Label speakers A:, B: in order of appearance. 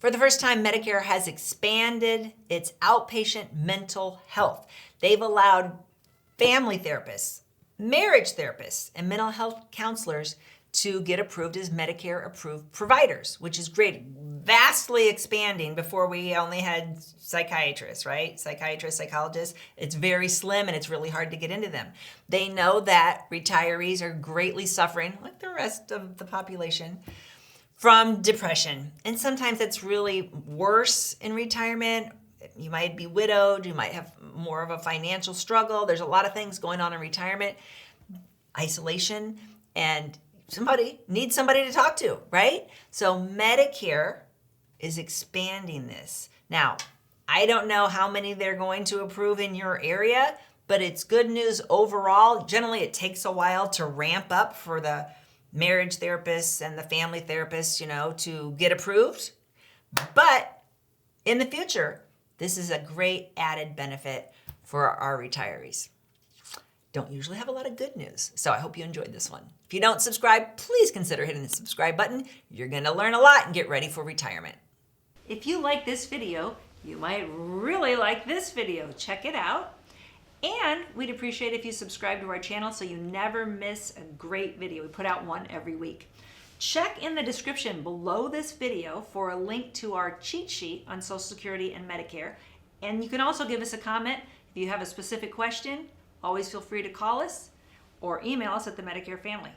A: For the first time, Medicare has expanded its outpatient mental health. They've allowed family therapists, marriage therapists, and mental health counselors to get approved as Medicare approved providers, which is great. Vastly expanding. Before we only had psychiatrists, right? Psychiatrists, psychologists. It's very slim and it's really hard to get into them. They know that retirees are greatly suffering, like the rest of the population, from depression. And sometimes it's really worse in retirement. You might be widowed, you might have more of a financial struggle. There's a lot of things going on in retirement, isolation, and somebody needs somebody to talk to, right? So Medicare is expanding this. Now, I don't know how many they're going to approve in your area, but it's good news overall. Generally, it takes a while to ramp up for the marriage therapists and the family therapists, to get approved. But in the future, this is a great added benefit for our retirees. Don't usually have a lot of good news, so I hope you enjoyed this one. If you don't subscribe, please consider hitting the subscribe button. You're going to learn a lot and get ready for retirement. If you like this video, you might really like this video. Check it out. And we'd appreciate if you subscribe to our channel so you never miss a great video. We put out one every week. Check in the description below this video for a link to our cheat sheet on Social Security and Medicare. And you can also give us a comment if you have a specific question. Always feel free to call us or email us at the Medicare Family.